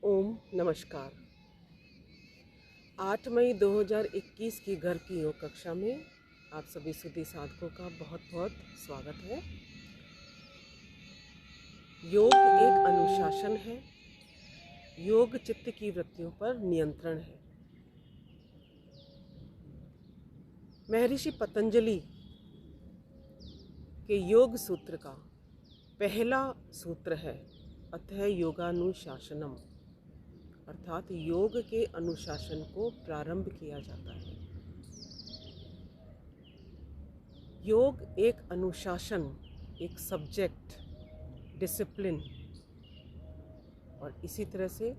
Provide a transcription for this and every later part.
ओम नमस्कार। 8 मई 2021 की घर की योग कक्षा में आप सभी सुधी साधकों का बहुत बहुत स्वागत है। योग एक अनुशासन है। योग चित्त की वृत्तियों पर नियंत्रण है। महर्षि पतंजलि के योग सूत्र का पहला सूत्र है अतः योगानुशासनम, अर्थात योग के अनुशासन को प्रारंभ किया जाता है। योग एक अनुशासन, एक सब्जेक्ट, डिसिप्लिन, और इसी तरह से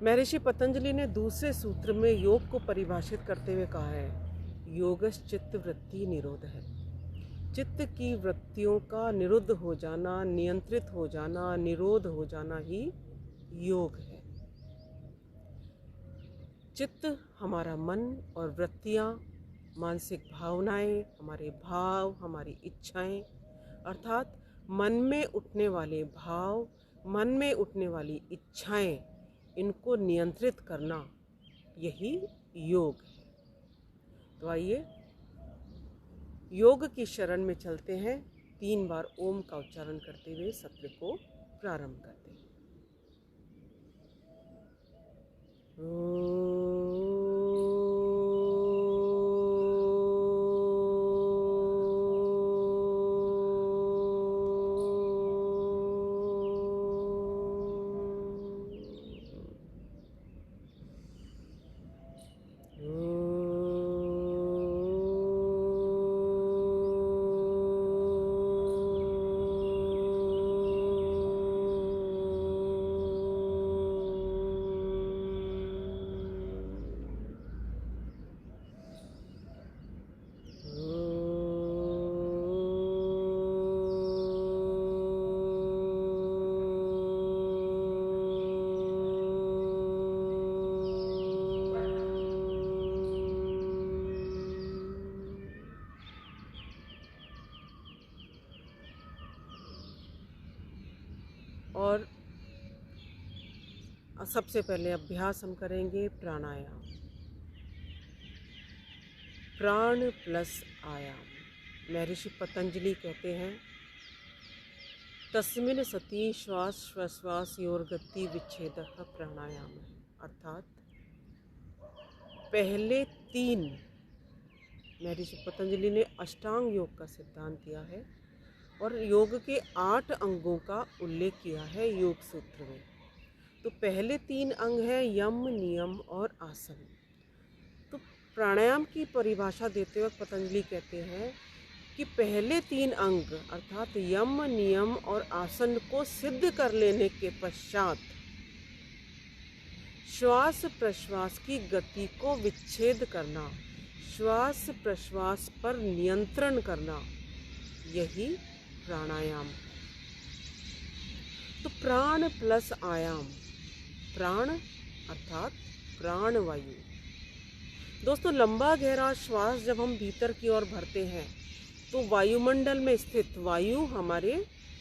महर्षि पतंजलि ने दूसरे सूत्र में योग को परिभाषित करते हुए कहा है योगश्च चित्त वृत्ति निरोध है। चित्त की वृत्तियों का निरुद्ध हो जाना, नियंत्रित हो जाना, निरोध हो जाना ही योग है। चित्त हमारा मन और वृत्तियाँ, मानसिक भावनाएं, हमारे भाव, हमारी इच्छाएं, अर्थात मन में उठने वाले भाव, मन में उठने वाली इच्छाएं, इनको नियंत्रित करना यही योग है। तो आइए योग की शरण में चलते हैं। 3 बार ओम का उच्चारण करते हुए सत्र को प्रारंभ करते हैं। और सबसे पहले अभ्यास हम करेंगे प्राणायाम। प्राण प्लस आयाम। महर्षि पतंजलि कहते हैं तस्मिन् सति श्वास श्वश्वासयोर गति विच्छेदः प्राणायाम, अर्थात पहले 3, महर्षि पतंजलि ने अष्टांग योग का सिद्धांत दिया है और योग के 8 अंगों का उल्लेख किया है योग सूत्र में। तो पहले 3 अंग हैं यम, नियम और आसन। तो प्राणायाम की परिभाषा देते वक्त पतंजलि कहते हैं कि पहले 3 अंग अर्थात यम, नियम और आसन को सिद्ध कर लेने के पश्चात श्वास प्रश्वास की गति को विच्छेद करना, श्वास प्रश्वास पर नियंत्रण करना, यही प्राणायाम। तो प्राण प्लस आयाम। प्राण अर्थात प्राणवायु। दोस्तों, लंबा गहरा श्वास जब हम भीतर की ओर भरते हैं तो वायुमंडल में स्थित वायु हमारे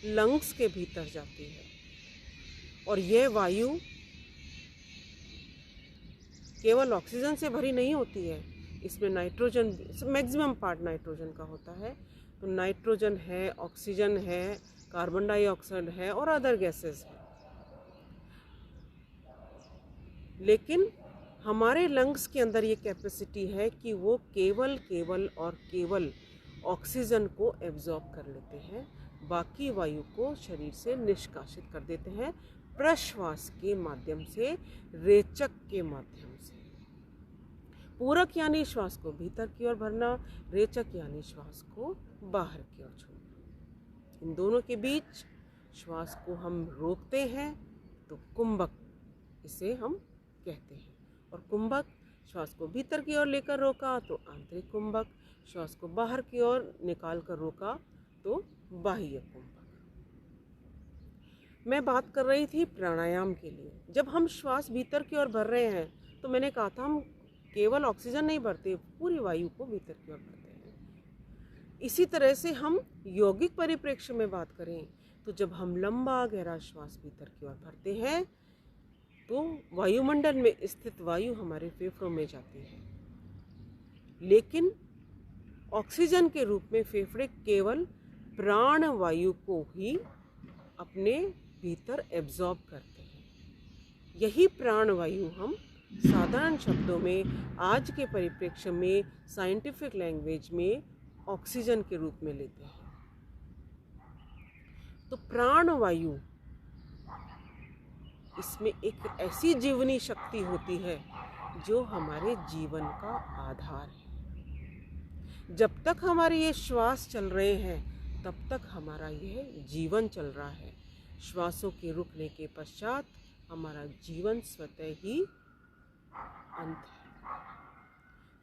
लंग्स के भीतर जाती है और यह वायु केवल ऑक्सीजन से भरी नहीं होती है। इसमें नाइट्रोजन, मैक्सिमम पार्ट नाइट्रोजन का होता है। तो नाइट्रोजन है, ऑक्सीजन है, कार्बन डाइऑक्साइड है और अदर गैसेस हैं। लेकिन हमारे लंग्स के अंदर ये कैपेसिटी है कि वो केवल ऑक्सीजन को एब्जॉर्ब कर लेते हैं, बाकी वायु को शरीर से निष्कासित कर देते हैं प्रश्वास के माध्यम से, रेचक के माध्यम से। पूरक यानी श्वास को भीतर की ओर भरना, रेचक यानी श्वास को बाहर की ओर छोड़ना। इन दोनों के बीच श्वास को हम रोकते हैं तो कुंभक इसे हम कहते हैं, और कुंभक श्वास को भीतर की ओर लेकर रोका तो आंतरिक कुंभक, श्वास को बाहर की ओर निकाल कर रोका तो बाह्य कुंभक। मैं बात कर रही थी प्राणायाम के लिए। जब हम श्वास भीतर की ओर भर रहे हैं तो मैंने कहा था हम केवल ऑक्सीजन नहीं भरते, पूरी वायु को भीतर की ओर भरते हैं। इसी तरह से हम यौगिक परिप्रेक्ष्य में बात करें तो जब हम लंबा गहरा श्वास भीतर की ओर भरते हैं तो वायुमंडल में स्थित वायु हमारे फेफड़ों में जाती है, लेकिन ऑक्सीजन के रूप में फेफड़े केवल प्राण वायु को ही अपने भीतर एब्जॉर्ब करते हैं। यही प्राण वायु हम साधारण शब्दों में आज के परिप्रेक्ष्य में साइंटिफिक लैंग्वेज में ऑक्सीजन के रूप में लेते हैं। तो प्राण वायु, इसमें एक ऐसी जीवनी शक्ति होती है जो हमारे जीवन का आधार है। जब तक हमारे ये श्वास चल रहे हैं तब तक हमारा यह जीवन चल रहा है। श्वासों के रुकने के पश्चात हमारा जीवन स्वतः ही अंत है।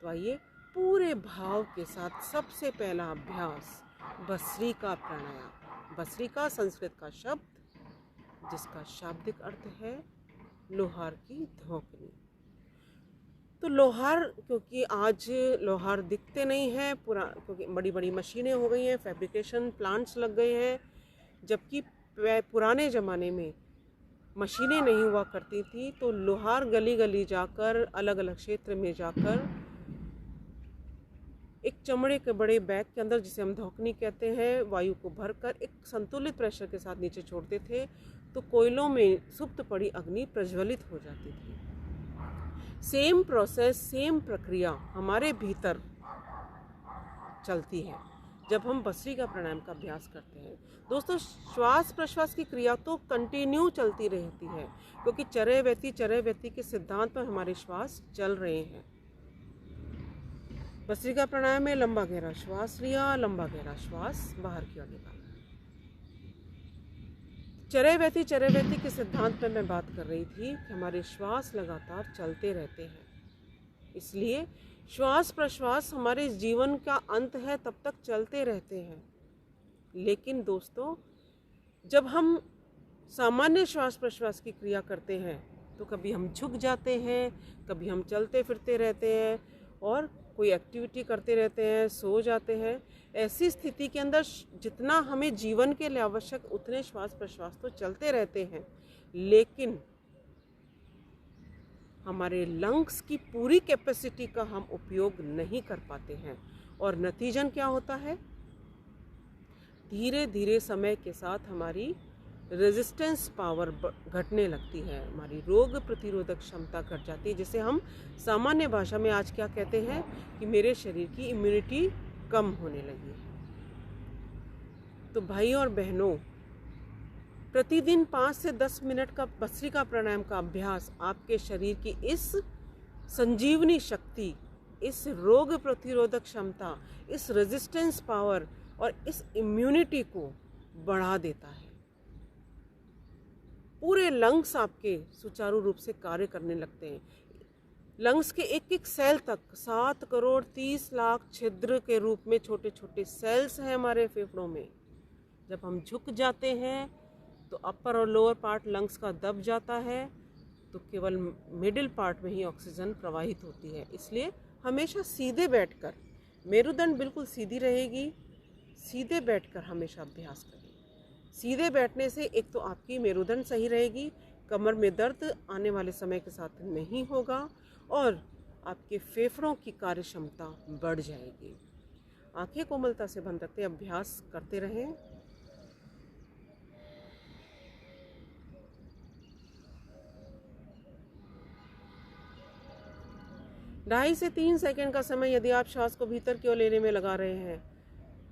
तो आइए पूरे भाव के साथ सबसे पहला अभ्यास भस्त्रिका प्राणायाम। भस्त्रिका संस्कृत का शब्द जिसका शाब्दिक अर्थ है लोहार की धौंकनी। तो लोहार, क्योंकि आज लोहार दिखते नहीं हैं, क्योंकि बड़ी बड़ी मशीनें हो गई हैं, फैब्रिकेशन प्लांट्स लग गए हैं, जबकि पुराने ज़माने में मशीनें नहीं हुआ करती थी। तो लोहार गली गली जाकर, अलग अलग क्षेत्र में जाकर एक चमड़े के बड़े बैग के अंदर, जिसे हम धौंकनी कहते हैं, वायु को भरकर एक संतुलित प्रेशर के साथ नीचे छोड़ते थे। तो कोयलों में सुप्त पड़ी अग्नि प्रज्वलित हो जाती थी। सेम प्रोसेस, सेम प्रक्रिया हमारे भीतर चलती है जब हम भस्त्रिका प्राणायाम का अभ्यास करते हैं। दोस्तों, श्वास प्रश्वास की क्रिया तो कंटिन्यू चलती रहती है, क्योंकि चरय व्यति के सिद्धांत पर हमारे श्वास चल रहे हैं। भस्त्रिका प्राणायाम में लंबा गहरा श्वास लिया, लंबा गहरा श्वास बाहर की ओर निकाला। चरय व्यति के सिद्धांत पर मैं बात कर रही थी कि हमारे श्वास लगातार चलते रहते हैं, इसलिए श्वास प्रश्वास हमारे जीवन का अंत है, तब तक चलते रहते हैं। लेकिन दोस्तों, जब हम सामान्य श्वास प्रश्वास की क्रिया करते हैं तो कभी हम झुक जाते हैं, कभी हम चलते फिरते रहते हैं और कोई एक्टिविटी करते रहते हैं, सो जाते हैं। ऐसी स्थिति के अंदर जितना हमें जीवन के लिए आवश्यक उतने श्वास प्रश्वास तो चलते रहते हैं, लेकिन हमारे लंग्स की पूरी कैपेसिटी का हम उपयोग नहीं कर पाते हैं। और नतीजन क्या होता है? धीरे धीरे समय के साथ हमारी रेजिस्टेंस पावर घटने लगती है, हमारी रोग प्रतिरोधक क्षमता घट जाती है, जिसे हम सामान्य भाषा में आज क्या कहते हैं कि मेरे शरीर की इम्यूनिटी कम होने लगी है। तो भाई और बहनों, प्रतिदिन 5 से 10 मिनट का भस्त्रिका प्राणायाम का अभ्यास आपके शरीर की इस संजीवनी शक्ति, इस रोग प्रतिरोधक क्षमता, इस रेजिस्टेंस पावर और इस इम्यूनिटी को बढ़ा देता है। पूरे लंग्स आपके सुचारू रूप से कार्य करने लगते हैं। लंग्स के एक एक सेल तक 7 करोड़ 30 लाख छिद्र के रूप में छोटे छोटे सेल्स हैं हमारे फेफड़ों में। जब हम झुक जाते हैं तो अपर और लोअर पार्ट लंग्स का दब जाता है, तो केवल मिडिल पार्ट में ही ऑक्सीजन प्रवाहित होती है। इसलिए हमेशा सीधे बैठकर, मेरुदंड बिल्कुल सीधी रहेगी, सीधे बैठकर हमेशा अभ्यास करें। सीधे बैठने से एक तो आपकी मेरुदंड सही रहेगी, कमर में दर्द आने वाले समय के साथ नहीं होगा और आपके फेफड़ों की कार्य क्षमता बढ़ जाएगी। आंखें कोमलता से बंद रखते अभ्यास करते रहें। ढाई से 3 सेकंड का समय यदि आप श्वास को भीतर की ओर लेने में लगा रहे हैं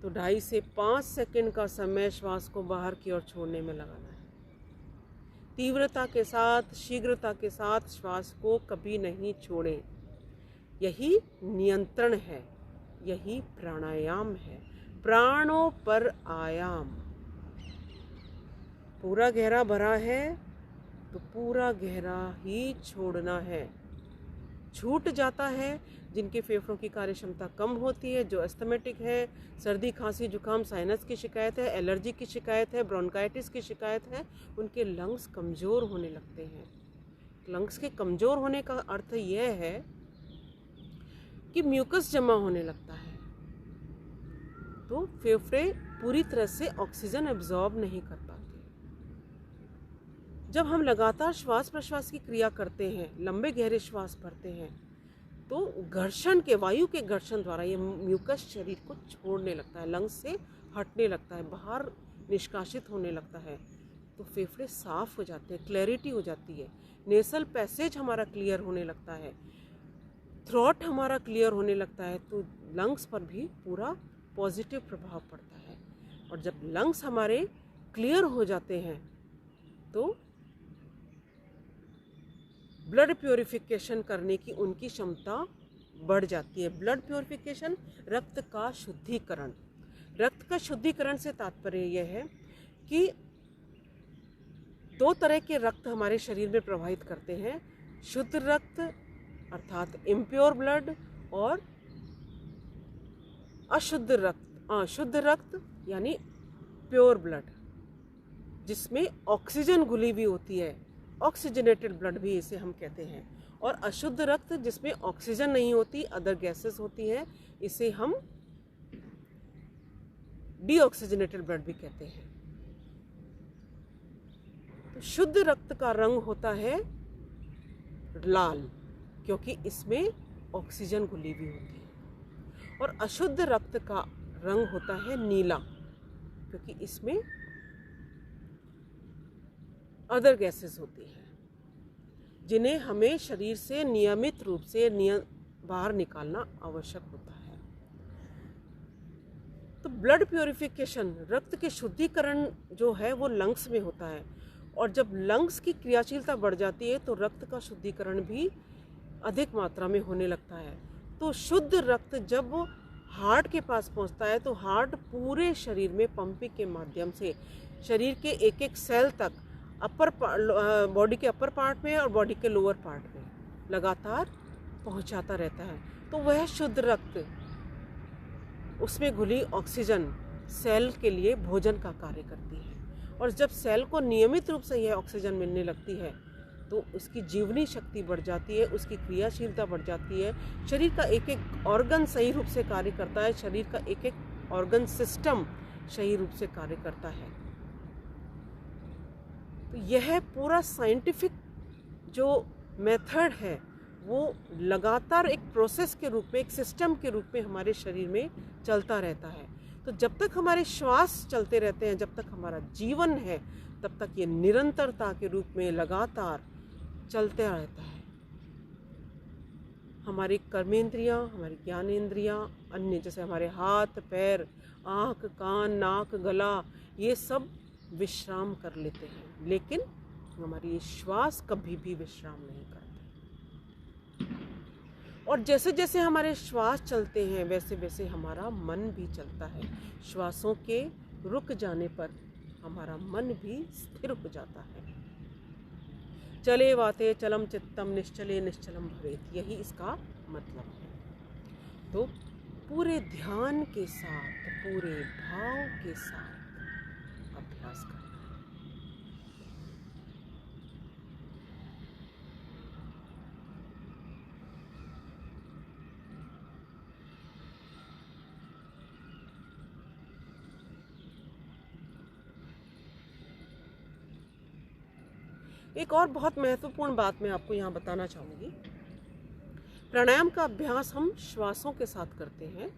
तो 2.5 से 5 सेकंड का समय श्वास को बाहर की ओर छोड़ने में लगाना है। तीव्रता के साथ, शीघ्रता के साथ श्वास को कभी नहीं छोड़ें। यही नियंत्रण है, यही प्राणायाम है, प्राणों पर आयाम। पूरा गहरा भरा है तो पूरा गहरा ही छोड़ना है। छूट जाता है जिनके फेफड़ों की कार्य क्षमता कम होती है, जो एस्थमेटिक है, सर्दी खांसी जुकाम साइनस की शिकायत है, एलर्जी की शिकायत है, ब्रोंकाइटिस की शिकायत है, उनके लंग्स कमज़ोर होने लगते हैं। लंग्स के कमज़ोर होने का अर्थ यह है कि म्यूकस जमा होने लगता है, तो फेफड़े पूरी तरह से ऑक्सीजन एब्जॉर्ब नहीं कर पाते। जब हम लगातार श्वास प्रश्वास की क्रिया करते हैं, लंबे गहरे श्वास भरते हैं, तो घर्षण के, वायु के घर्षण द्वारा ये म्यूकस शरीर को छोड़ने लगता है, लंग्स से हटने लगता है, बाहर निष्कासित होने लगता है। तो फेफड़े साफ हो जाते हैं, क्लैरिटी हो जाती है, नेसल पैसेज हमारा क्लियर होने लगता है, थ्रोट हमारा क्लियर होने लगता है। तो लंग्स पर भी पूरा पॉजिटिव प्रभाव पड़ता है। और जब लंग्स हमारे क्लियर हो जाते हैं तो ब्लड प्योरिफिकेशन करने की उनकी क्षमता बढ़ जाती है। ब्लड प्योरिफिकेशन, रक्त का शुद्धिकरण। रक्त का शुद्धिकरण से तात्पर्य यह है कि 2 तरह के रक्त हमारे शरीर में प्रवाहित करते हैं, शुद्ध रक्त अर्थात इम्प्योर ब्लड और अशुद्ध रक्त, शुद्ध रक्त यानी प्योर ब्लड, जिसमें ऑक्सीजन घुली हुई होती है, ऑक्सीजनेटेड ब्लड भी इसे हम कहते हैं। और अशुद्ध रक्त जिसमें ऑक्सीजन नहीं होती, अदर गैसेस होती हैं, इसे हम डीऑक्सीजनेटेड ब्लड भी कहते हैं। तो शुद्ध रक्त का रंग होता है लाल, क्योंकि इसमें ऑक्सीजन घुली हुई होती है। और अशुद्ध रक्त का रंग होता है नीला, क्योंकि इसमें अदर गैसेस होती हैं, जिन्हें हमें शरीर से नियमित रूप से बाहर निकालना आवश्यक होता है। तो ब्लड प्योरिफिकेशन, रक्त के शुद्धिकरण जो है वो लंग्स में होता है। और जब लंग्स की क्रियाशीलता बढ़ जाती है तो रक्त का शुद्धिकरण भी अधिक मात्रा में होने लगता है। तो शुद्ध रक्त जब हार्ट के पास पहुंचता है तो हार्ट पूरे शरीर में पंपिंग के माध्यम से शरीर के एक एक सेल तक, बॉडी के अपर पार्ट में और बॉडी के लोअर पार्ट में लगातार पहुंचाता रहता है। तो वह शुद्ध रक्त, उसमें घुली ऑक्सीजन सेल के लिए भोजन का कार्य करती है। और जब सेल को नियमित रूप से यह ऑक्सीजन मिलने लगती है तो उसकी जीवनी शक्ति बढ़ जाती है, उसकी क्रियाशीलता बढ़ जाती है, शरीर का एक एक ऑर्गन सही रूप से कार्य करता है, शरीर का एक एक ऑर्गन सिस्टम सही रूप से कार्य करता है। तो यह पूरा साइंटिफिक जो मेथड है वो लगातार एक प्रोसेस के रूप में, एक सिस्टम के रूप में हमारे शरीर में चलता रहता है। तो जब तक हमारे श्वास चलते रहते हैं, जब तक हमारा जीवन है, तब तक ये निरंतरता के रूप में लगातार चलता रहता है। हमारी कर्मेंद्रियां, हमारी ज्ञानेंद्रियां, अन्य जैसे हमारे हाथ पैर, आँख कान नाक गला, ये सब विश्राम कर लेते हैं, लेकिन हमारी ये श्वास कभी भी विश्राम नहीं करते। और जैसे जैसे हमारे श्वास चलते हैं वैसे वैसे हमारा मन भी चलता है। श्वासों के रुक जाने पर हमारा मन भी स्थिर हो जाता है। चले वाते चलम चित्तम निश्चले निश्चलम भवेत्, यही इसका मतलब है। तो पूरे ध्यान के साथ, पूरे भाव के साथ अभ्यास करना है। एक और बहुत महत्वपूर्ण बात मैं आपको यहाँ बताना चाहूँगी। प्राणायाम का अभ्यास हम श्वासों के साथ करते हैं,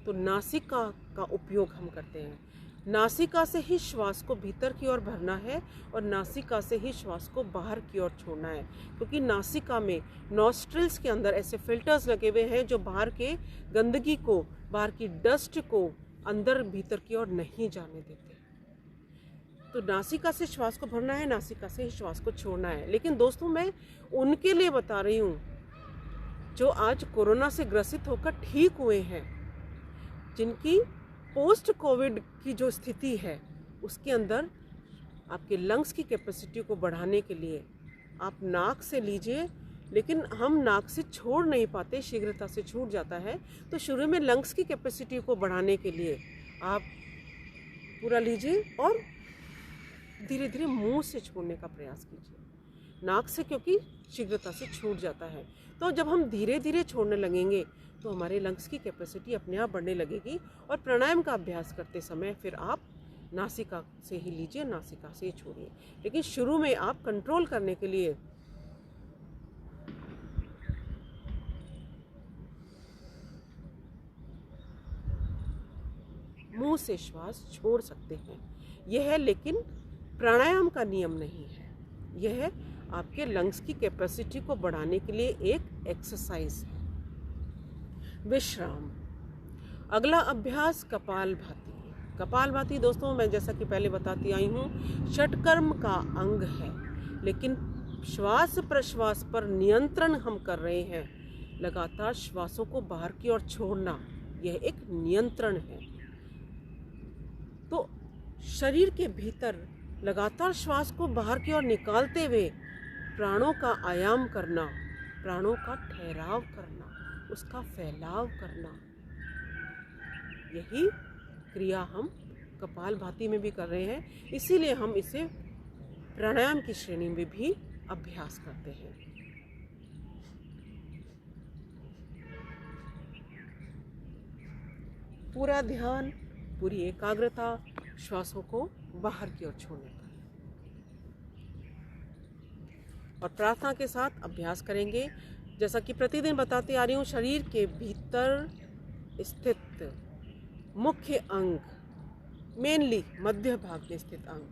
तो नासिका का उपयोग हम करते हैं। नासिका से ही श्वास को भीतर की ओर भरना है और नासिका से ही श्वास को बाहर की ओर छोड़ना है, क्योंकि नासिका में, नॉस्ट्रिल्स के अंदर ऐसे फिल्टर्स लगे हुए हैं जो बाहर के गंदगी को, बाहर की डस्ट को अंदर भीतर की ओर नहीं जाने देते। तो नासिका से श्वास को भरना है, नासिका से ही श्वास को छोड़ना है। लेकिन दोस्तों, मैं उनके लिए बता रही हूँ जो आज कोरोना से ग्रसित होकर ठीक हुए हैं, जिनकी पोस्ट कोविड की जो स्थिति है उसके अंदर आपके लंग्स की कैपेसिटी को बढ़ाने के लिए आप नाक से लीजिए, लेकिन हम नाक से छोड़ नहीं पाते, शीघ्रता से छूट जाता है। तो शुरू में लंग्स की कैपेसिटी को बढ़ाने के लिए आप पूरा लीजिए और धीरे धीरे मुंह से छोड़ने का प्रयास कीजिए। नाक से क्योंकि शीघ्रता से छूट जाता है। तो जब हम धीरे धीरे छोड़ने लगेंगे तो हमारे लंग्स की कैपेसिटी अपने आप बढ़ने लगेगी। और प्राणायाम का अभ्यास करते समय फिर आप नासिका से ही लीजिए, नासिका से ही छोड़िए। लेकिन शुरू में आप कंट्रोल करने के लिए मुंह से श्वास छोड़ सकते हैं। यह है लेकिन प्राणायाम का नियम नहीं है, यह है आपके लंग्स की कैपेसिटी को बढ़ाने के लिए एक एक्सरसाइज है। विश्राम। अगला अभ्यास कपालभाति। कपालभाति दोस्तों, मैं जैसा कि पहले बताती आई हूँ, षटकर्म का अंग है, लेकिन श्वास प्रश्वास पर नियंत्रण हम कर रहे हैं। लगातार श्वासों को बाहर की ओर छोड़ना, यह एक नियंत्रण है। तो शरीर के भीतर लगातार श्वास को बाहर की ओर निकालते हुए प्राणों का आयाम करना, प्राणों का ठहराव करना, उसका फैलाव करना, यही क्रिया हम कपालभाति में भी कर रहे हैं। इसीलिए हम इसे प्राणायाम की श्रेणी में भी अभ्यास करते हैं। पूरा ध्यान, पूरी एकाग्रता श्वासों को बाहर की ओर छोड़ने पर, और प्रार्थना के साथ अभ्यास करेंगे। जैसा कि प्रतिदिन बताते आ रही हूँ, शरीर के भीतर स्थित मुख्य अंग, मेनली मध्य भाग में स्थित अंग,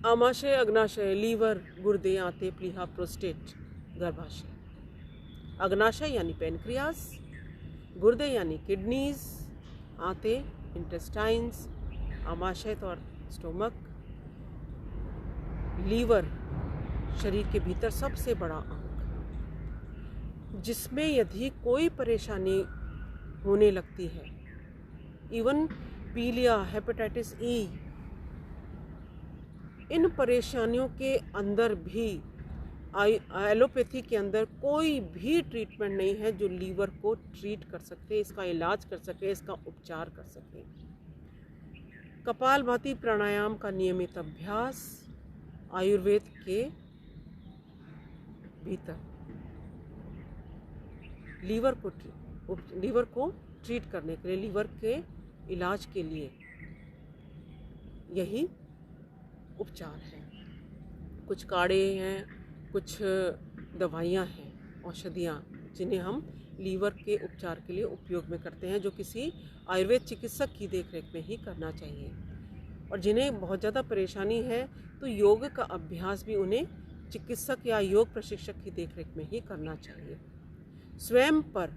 आमाशय, अग्नाशय, लीवर, गुर्दे, आंतें, प्लीहा, प्रोस्टेट, गर्भाशय। अग्नाशय यानी पेनक्रियास, गुर्दे यानी किडनीज, आंतें इंटेस्टाइन्स, आमाशय तो स्टोमक, लीवर शरीर के भीतर सबसे बड़ा अंग, जिसमें यदि कोई परेशानी होने लगती है, इवन पीलिया, हेपेटाइटिस ई, इन परेशानियों के अंदर भी एलोपैथी के अंदर कोई भी ट्रीटमेंट नहीं है जो लीवर को ट्रीट कर सके, इसका इलाज कर सके, इसका उपचार कर सके। कपालभाति प्राणायाम का नियमित अभ्यास आयुर्वेद के भीतर लीवर को ट्रीट करने के लिए, लीवर के इलाज के लिए यही उपचार है। कुछ काढ़े हैं, कुछ दवाइयाँ हैं, औषधियाँ, जिन्हें हम लीवर के उपचार के लिए उपयोग में करते हैं, जो किसी आयुर्वेद चिकित्सक की देखरेख में ही करना चाहिए। और जिन्हें बहुत ज़्यादा परेशानी है तो योग का अभ्यास भी उन्हें चिकित्सक या योग प्रशिक्षक की देखरेख में ही करना चाहिए। स्वयं पर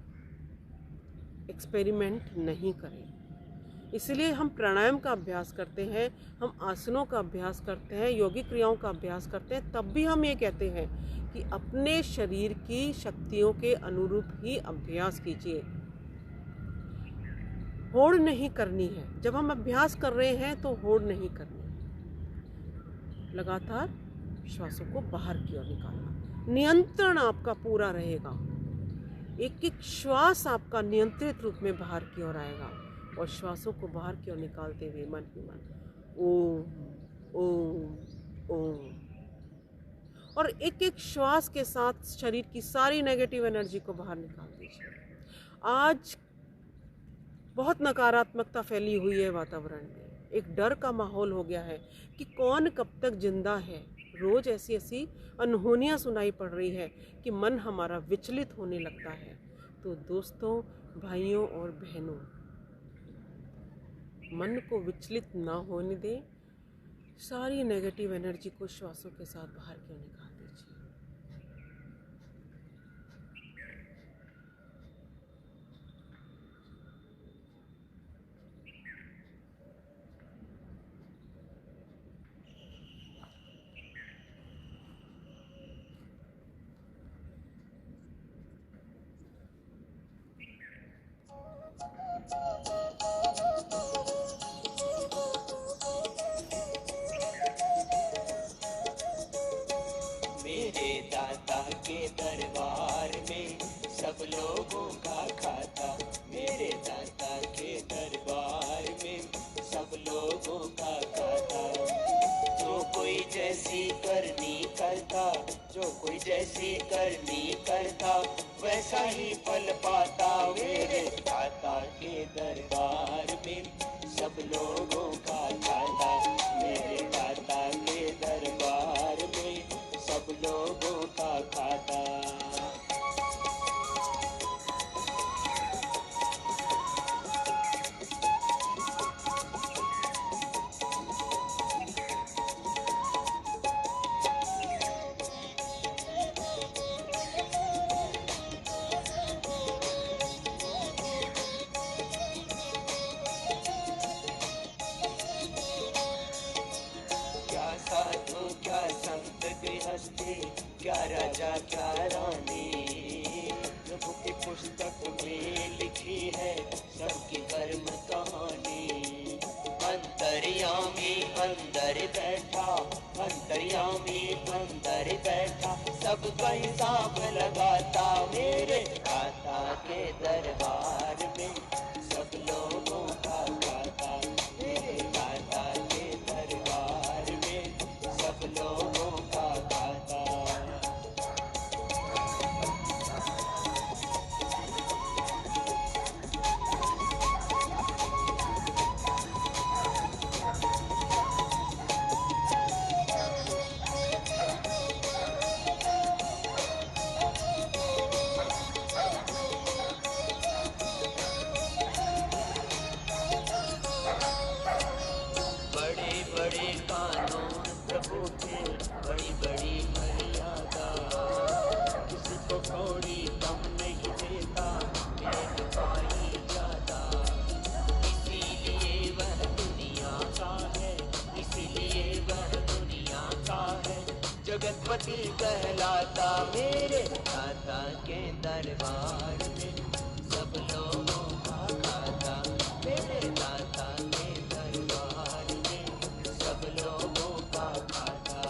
एक्सपेरिमेंट नहीं करें। इसलिए हम प्राणायाम का अभ्यास करते हैं, हम आसनों का अभ्यास करते हैं, योगिक क्रियाओं का अभ्यास करते हैं, तब भी हम ये कहते हैं कि अपने शरीर की शक्तियों के अनुरूप ही अभ्यास कीजिए। होड़ नहीं करनी है। जब हम अभ्यास कर रहे हैं तो होड़ नहीं करनी। लगातार श्वासों को बाहर की ओर निकालना, नियंत्रण आपका पूरा रहेगा। एक एक श्वास आपका नियंत्रित रूप में बाहर की ओर आएगा, और श्वासों को बाहर की ओर निकालते हुए मन ही मन ओम ओम ओम, और एक एक श्वास के साथ शरीर की सारी नेगेटिव एनर्जी को बाहर निकाल दीजिए। आज बहुत नकारात्मकता फैली हुई है वातावरण में, एक डर का माहौल हो गया है कि कौन कब तक जिंदा है। रोज ऐसी ऐसी अनहोनियां सुनाई पड़ रही है कि मन हमारा विचलित होने लगता है। तो दोस्तों, भाइयों और बहनों, मन को विचलित ना होने दें। सारी नेगेटिव एनर्जी को श्वासों के साथ बाहर क्यों निकाल दीजिए। के दरबार में सब लोगों का खाता, मेरे दाता के दरबार में सब लोगों का खाता। जो कोई जैसी करनी करता, जो कोई जैसी करनी करता, वैसा ही फल पाता। मेरे दाता के दरबार में सब लोगों का हंसते, क्या राजा क्या रानी। प्रभु की पुस्तक में लिखी है सबकी कर्म कहानी। अंतर्यामी अंदर बैठा, अंतर्यामी अंदर बैठा, सबका हिसाब लगाता मेरे दाता के दरबार में, सब लोगों का खाता। मेरे दाता के दरबार में सब लोगों का खाता। बड़े बड़े कानून प्रभु के, बड़ी बड़ी मर्यादा, किसी को थोड़ी कम नहीं देता, एक पाई ज्यादा। इसीलिए वह दुनिया का है, इसीलिए वह दुनिया का है, जगतपति कहलाता मेरे दाता के दरबार में, सब लोगों का खाता। मेरे दाता के दरबार में सब लोगों का खाता।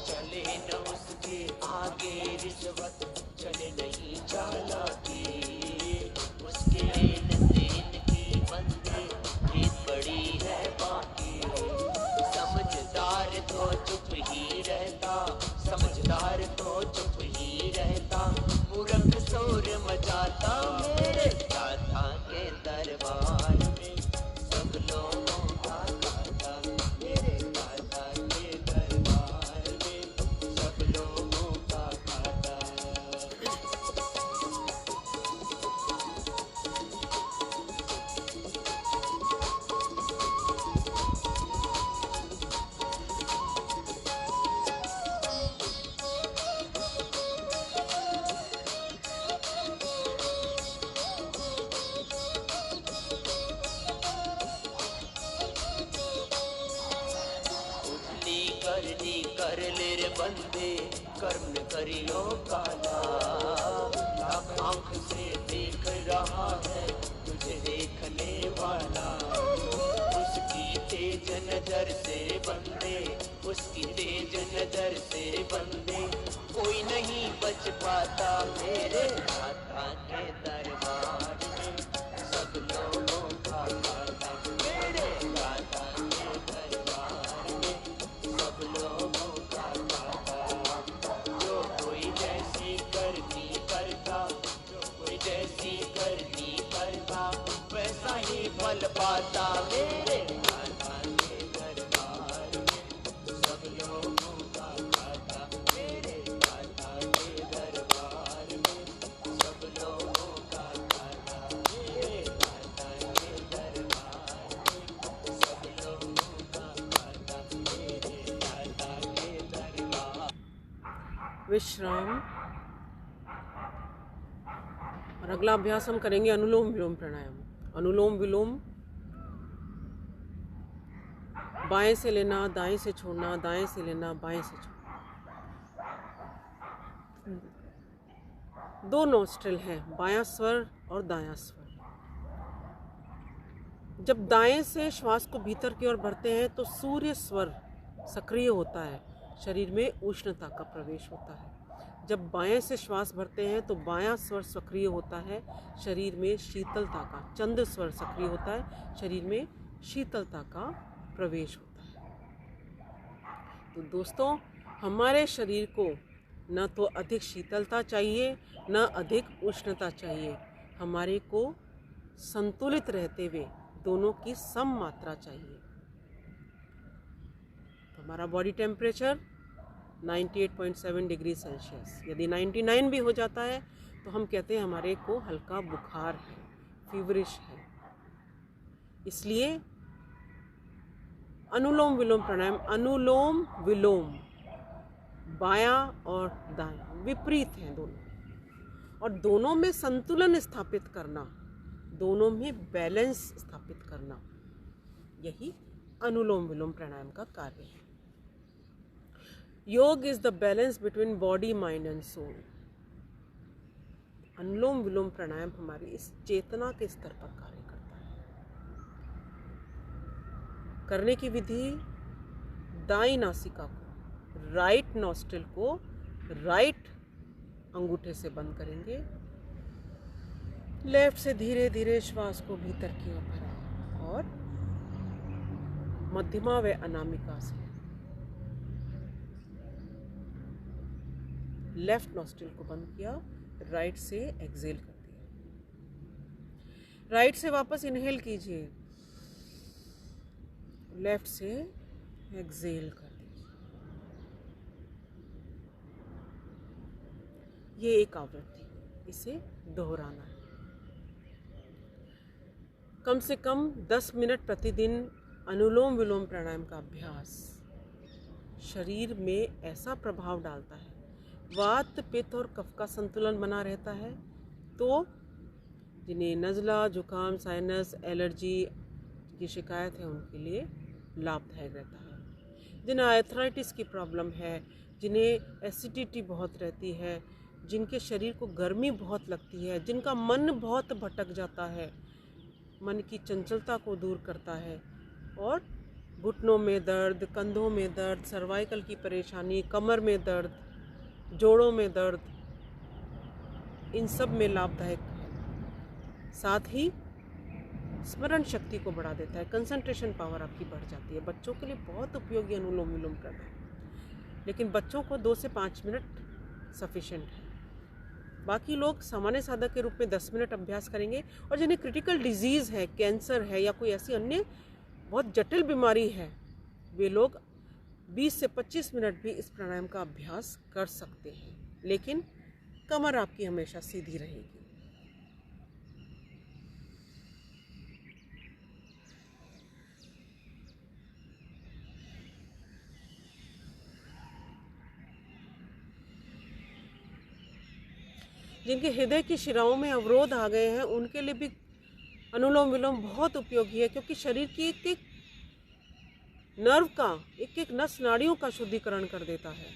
चले न उसके आगे रिश्वत, चले नहीं चालाकी, उसके लेन देन की बंदे जीत बड़ी है बाकी। समझदार तो चुप ही रहता, समझदार तो चुप ही रहता, मूर्ख शोर मचाता मेरे दाता के दरबार में, सब लोगों का खाता। मेरे दाता के दरबार में सब लोगों का खाता। उठनी करनी कर ले रे बंदे, कर्म न करियो काला। अब आंख से देख रहा है तुझे देखने वाला, उसकी तेज नजर से बंदे, उसकी तेज नजर से बंदे, कोई नहीं बच पाता मेरे दाता के दरबार में, सब लोगों का खाता। मेरे दाता के दरबार में सब लोगों का खाता। जो कोई जैसी करनी करता, जो कोई जैसी करनी करता, वैसा ही फल पाता मेरे दाता के दरबार में, सब लोगों का खाता। मेरे दाता के दरबार में सब लोगों का खाता। मेरे दाता के दरबार में सब लोगों का खाता। मेरे दाता के दरबार। विश्राम। और अगला अभ्यास हम करेंगे अनुलोम विलोम प्राणायाम। अनुलोम विलोम, बाएं से लेना, दाएं से छोड़ना, दाएं से लेना, बाएं से छोड़ना। 2 नोस्ट्रिल हैं, बायां स्वर और दायां स्वर। जब दाएं से श्वास को भीतर की ओर भरते हैं तो सूर्य स्वर सक्रिय होता है, शरीर में उष्णता का प्रवेश होता है। जब बाएं से श्वास भरते हैं तो बायां स्वर सक्रिय होता है, शरीर में शीतलता का, चंद्र स्वर सक्रिय होता है, शरीर में शीतलता का प्रवेश होता है। तो दोस्तों, हमारे शरीर को न तो अधिक शीतलता चाहिए न अधिक उष्णता चाहिए, हमारे को संतुलित रहते हुए दोनों की सम मात्रा चाहिए। तो हमारा बॉडी टेम्परेचर 98.7 डिग्री सेल्सियस, यदि 99 भी हो जाता है तो हम कहते हैं हमारे को हल्का बुखार है, फीवरिश है। इसलिए अनुलोम विलोम प्राणायाम, अनुलोम विलोम बायां और दायां विपरीत हैं दोनों, और दोनों में संतुलन स्थापित करना, दोनों में बैलेंस स्थापित करना, यही अनुलोम विलोम प्राणायाम का कार्य है। Yoga is the balance between body, mind and soul. अनुलोम विलोम प्राणायाम हमारी इस चेतना के स्तर पर कार्य करता है। करने की विधि, दाई नासिका को, राइट नॉस्ट्रिल को राइट अंगूठे से बंद करेंगे, लेफ्ट से धीरे धीरे श्वास को भीतर की ओर भरा, और मध्यमा व अनामिका से लेफ्ट नॉस्ट्रिल को बंद किया, राइट से एक्सेल कर दिया। राइट से वापस इनहेल कीजिए, लेफ्ट से एक्सेल कर दीजिए। ये एक आवृत्ति, इसे दोहराना है। कम से कम 10 मिनट प्रतिदिन अनुलोम विलोम प्राणायाम का अभ्यास शरीर में ऐसा प्रभाव डालता है, वात, पित्त और कफ का संतुलन बना रहता है। तो जिन्हें नज़ला, जुकाम, साइनस, एलर्जी की शिकायत है, उनके लिए लाभदायक रहता है। जिन्हें आर्थराइटिस की प्रॉब्लम है, जिन्हें एसिडिटी बहुत रहती है, जिनके शरीर को गर्मी बहुत लगती है, जिनका मन बहुत भटक जाता है, मन की चंचलता को दूर करता है, और घुटनों में दर्द, कंधों में दर्द, सर्वाइकल की परेशानी, कमर में दर्द, जोड़ों में दर्द, इन सब में लाभदायक है। साथ ही स्मरण शक्ति को बढ़ा देता है, कंसंट्रेशन पावर आपकी बढ़ जाती है। बच्चों के लिए बहुत उपयोगी अनुलोम विलोम प्राणायाम, लेकिन बच्चों को 2 से 5 मिनट सफिशिएंट है। बाकी लोग सामान्य साधक के रूप में 10 मिनट अभ्यास करेंगे, और जिन्हें क्रिटिकल डिजीज़ है, कैंसर है या कोई ऐसी अन्य बहुत जटिल बीमारी है, वे लोग 20 से 25 मिनट भी इस प्राणायाम का अभ्यास कर सकते हैं, लेकिन कमर आपकी हमेशा सीधी रहेगी। जिनके हृदय की शिराओं में अवरोध आ गए हैं, उनके लिए भी अनुलोम विलोम बहुत उपयोगी है, क्योंकि शरीर की एक एक नर्व का, एक एक नस नाड़ियों का शुद्धिकरण कर देता है।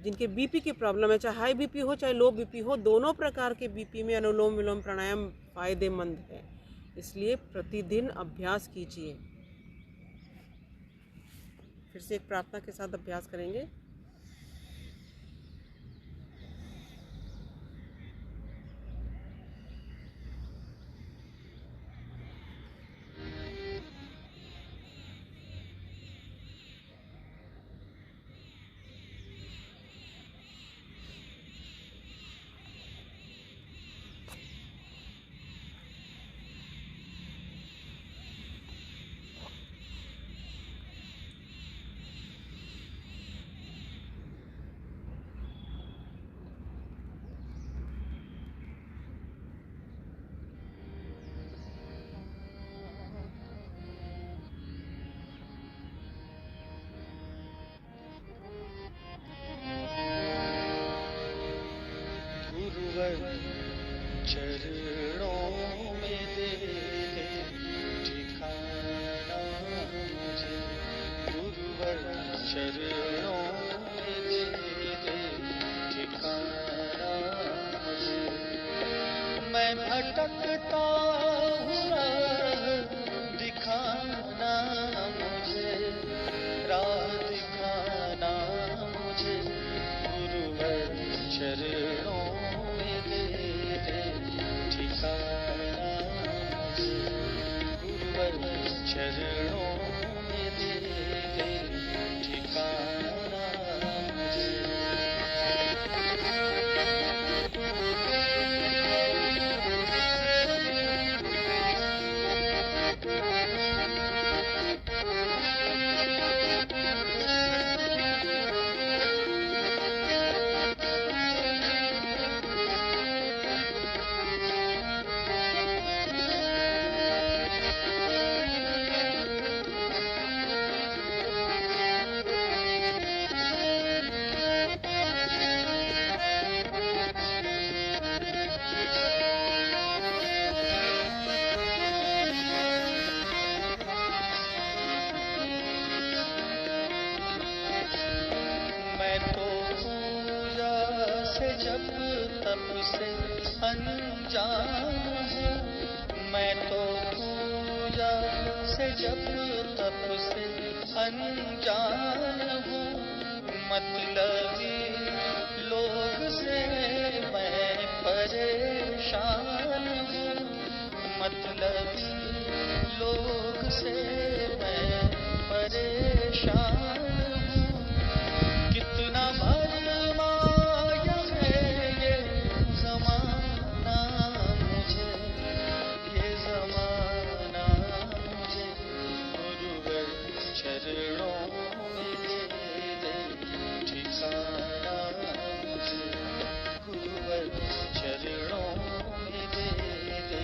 जिनके बीपी की प्रॉब्लम है, चाहे हाई बीपी हो चाहे लो बीपी हो, दोनों प्रकार के बीपी में अनुलोम विलोम प्राणायाम फायदेमंद है। इसलिए प्रतिदिन अभ्यास कीजिए। फिर से एक प्रार्थना के साथ अभ्यास करेंगे। चरणों में दे ठिकाना मुझे, गुरुवर चरणों में दे ठिकाना मुझे। मैं भटकता हूँ, दिखाना मुझे, राह दिखाना मुझे, गुरुवर चरणों में दे ठिकाना मुझे, गुरुवर चरणों में दे ठिकाना मुझे। तप से अनजान हूँ, मैं तो पूजा से जप तप से अनजान हूँ, मतलबी लोग से मैं परेशान हूँ, मतलबी लोग से मैं परेशान हूँ। कितना भरमाया है ये ज़माना मुझे, ये ज़माना मुझे, गुरुवर चरणों में दे दे ठिकाना मुझे, गुरुवर चरणों में दे दे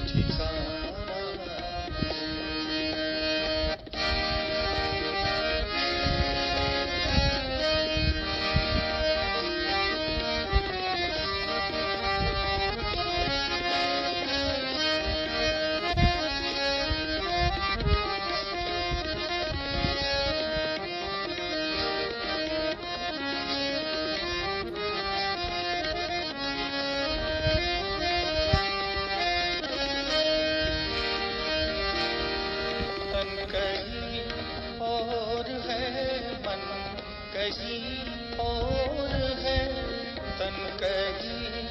ठिकाना। कहीं और है तन, कहीं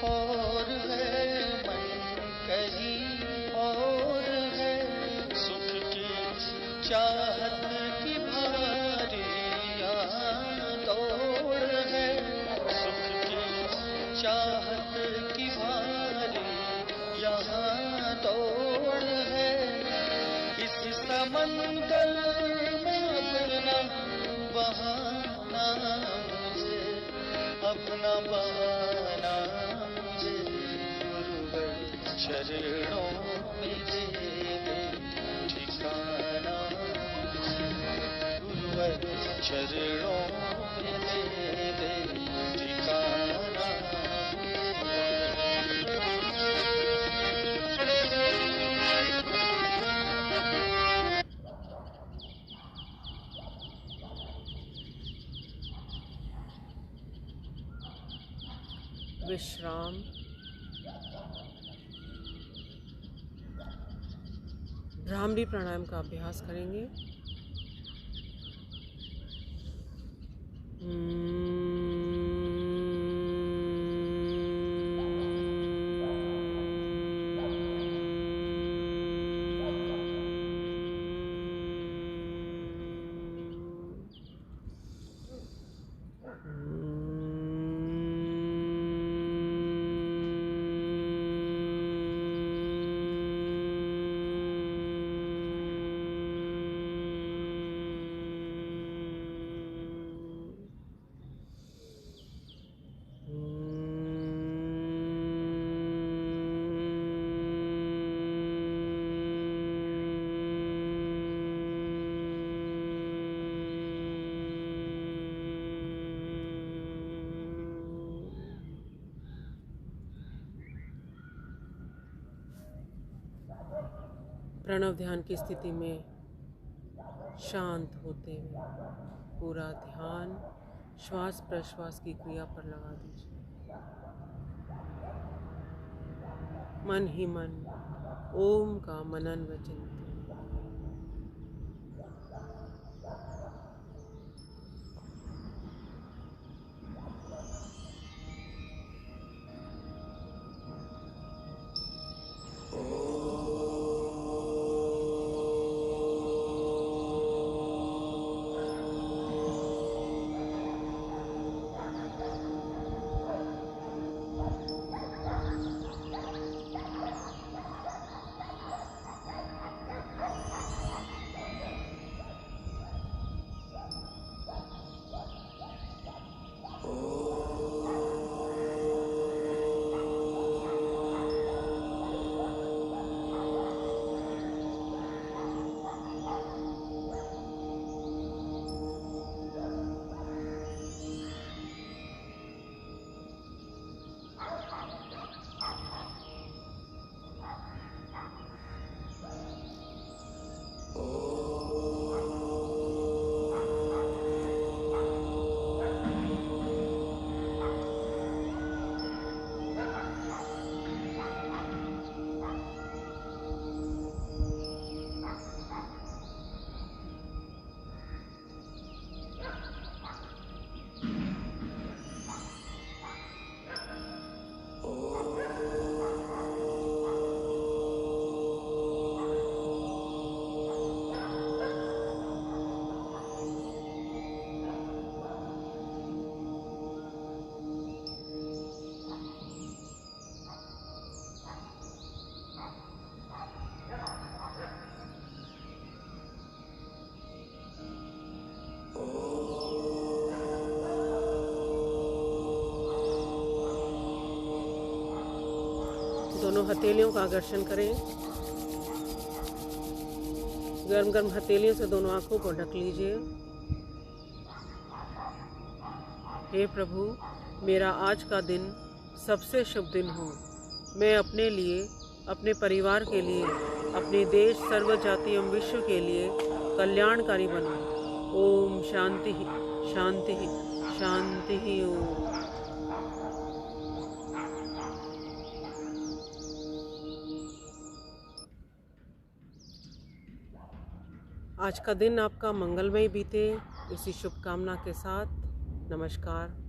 और है मन, कहीं और है, सुख की चाहत की भारी यहाँ दौड़ है, सुख की चाहत की भारी यहाँ दौड़ है। इस समंदर में अपना बहाना मुझे, अपना बहाना मुझे, गुरुवर चरणों में दे दे ठिकाना मुझे, गुरुवर चरणों में दे दे ठिकाना। विश्राम। भ्रामरी प्राणायाम का अभ्यास करेंगे। प्रणव ध्यान की स्थिति में शांत होते हुए पूरा ध्यान श्वास प्रश्वास की क्रिया पर लगा दीजिए। मन ही मन ओम का मनन व चिंतन। दोनों हथेलियों का आकर्षण करें। गर्म गर्म हथेलियों से दोनों आंखों को ढक लीजिए। हे प्रभु, मेरा आज का दिन सबसे शुभ दिन हो। मैं अपने लिए, अपने परिवार के लिए, अपने देश, सर्व जाति एवं विश्व के लिए कल्याणकारी बनूं। ओम शांति शांति शांति ओम। आज का दिन आपका मंगलमय बीते, इसी शुभकामना के साथ नमस्कार।